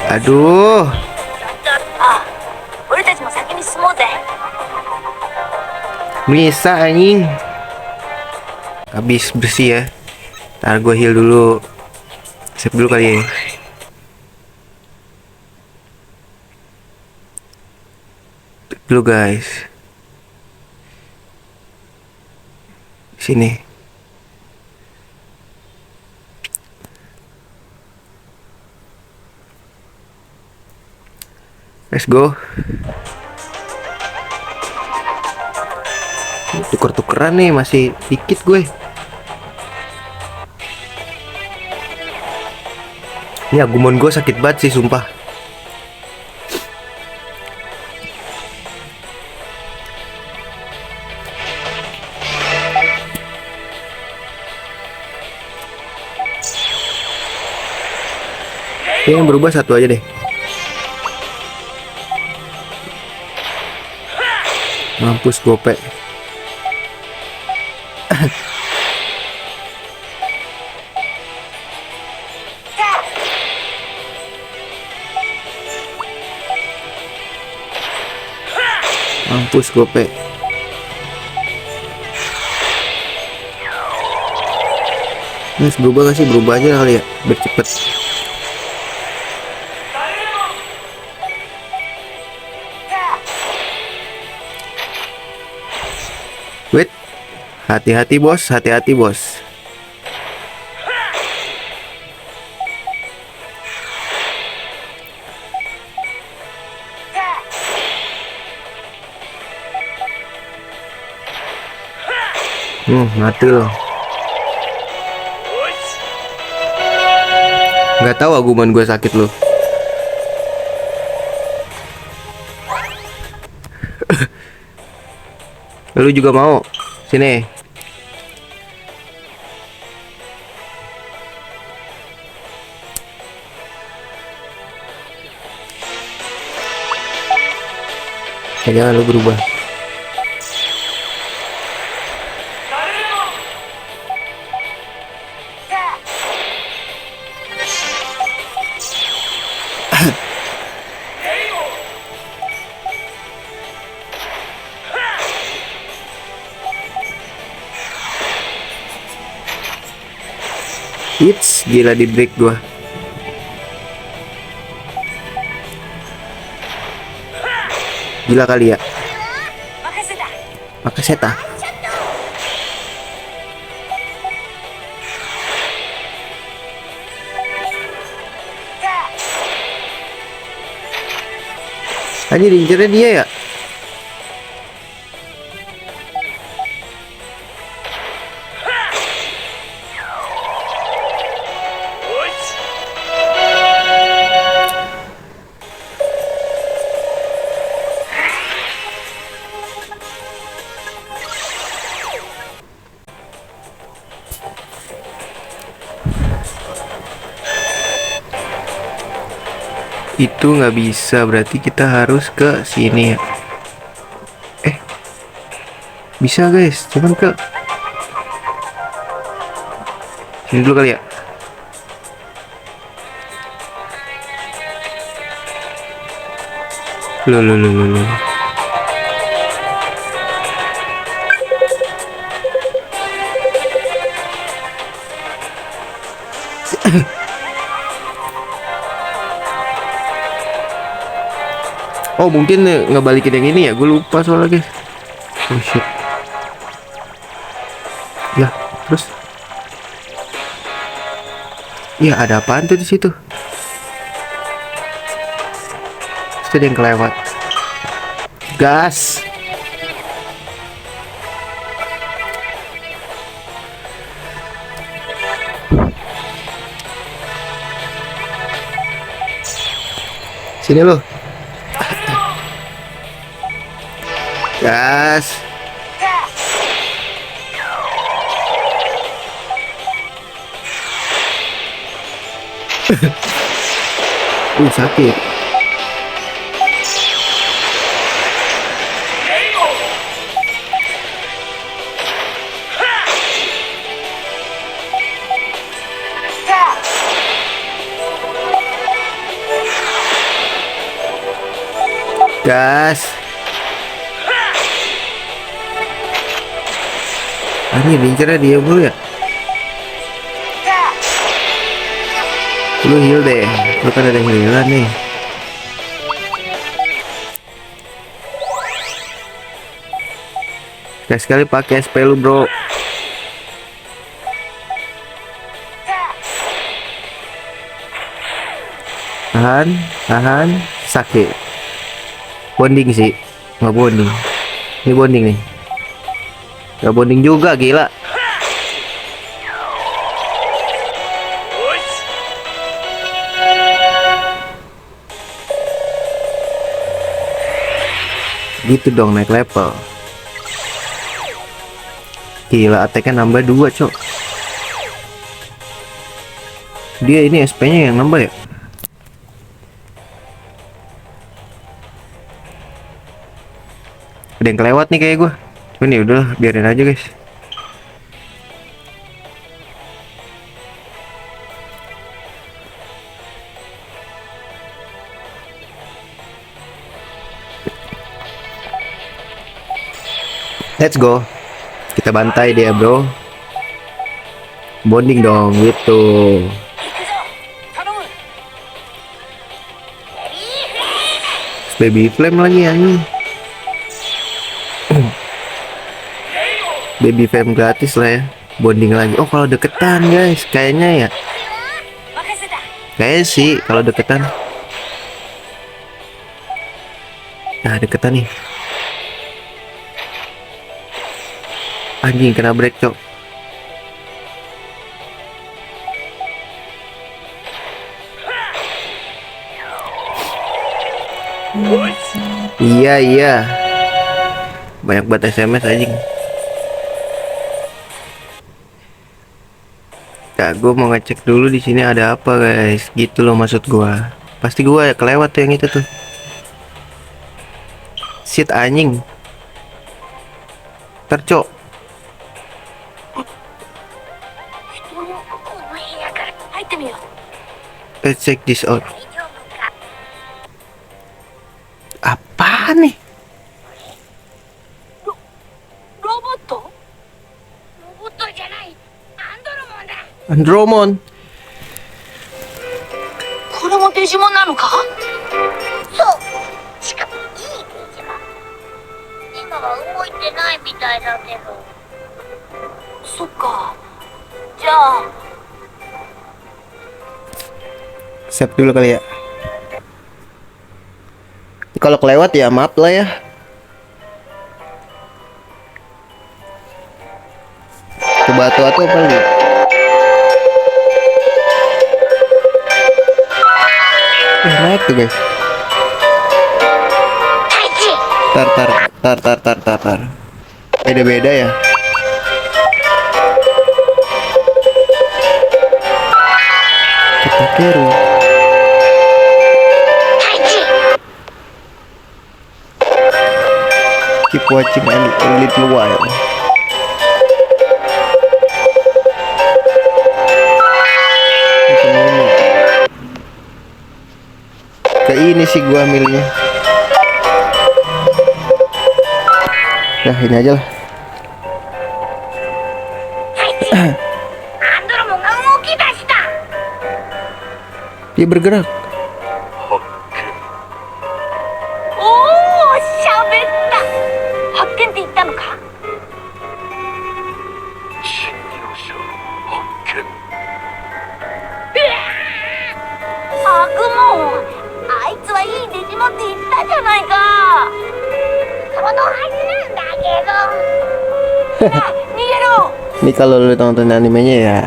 Aduh, あ、俺たちも先に進もうぜ。 bisa anjing. Habis bersih ya. Ntar gue heal dulu. Save dulu kali ya. Dulu guys. Sini. Let's go. Tuker-tukeran nih, masih dikit gue. Ini Agumon gue sakit banget sih sumpah. Ini yang berubah satu aja deh. Mampus gope. Mampus gope. Mas berubah gak sih? Berubah aja kali ya, biar cepet. Wait, hati-hati bos, hati-hati bos. Mati loh. Nggak tahu Agumon gue sakit loh. Lu juga mau? Sini. Jangan lu berubah. Hits, gila di break gua. Gila kali ya. Makasih ta. Anjir, diincernya dia ya. Itu nggak bisa, berarti kita harus ke sini ya. Bisa guys, cuman ke sini dulu kali ya. Loh. Oh mungkin ngebalikin yang ini ya, gue lupa soalnya guys. Oh shit. Ya terus. Ya ada apaan tuh di situ? Terus ada yang kelewat. Gas. Sini loh. Gas. Sakit. Gas. Ini diincernya dia mulu ya. Lu heal deh. Lu kan ada healan nih. Sekali pakai SP lu, bro. Tahan, sakit. Bonding sih, nggak bonding. Ini bonding nih. Nggak bonding juga, gila. Gitu dong naik level. Gila, attack-nya nambah 2, cok. Dia ini SP-nya yang nambah ya? Ada yang kelewat nih kayak gue. Cuman ya udah, biarin aja guys. Let's go. Kita bantai dia, bro. Bonding dong gitu. Baby flame lagi anjing. Baby flame gratis lah ya. Bonding lagi. Oh, kalau deketan guys, kayaknya ya. Kayaknya sih kalau deketan. Nah, deketan nih. Anjing kena break, cok. Iya. Banyak banget SMS anjing. Kak, gue mau ngecek dulu di sini ada apa, guys. Gitu loh maksud gua. Pasti gua kelewat tuh yang itu tuh. Shit anjing. Tercok. Let's check this out. Apa nih? Andromon. これもデジモンなのか？そう。しかもいいデジモン。今は動いてないみたいだけど。そっか。じゃあ。Save dulu kali ya. Kalau kelewat ya maaf lah ya. Ke batu atau apa nih? Naik tuh guys. Tar. Beda-beda ya. Kita kiri. Keep watching a little while. Ke ini sih gua milihnya. Nah, ini aja lah. Dia bergerak. Ini kalau lu tonton animenya ya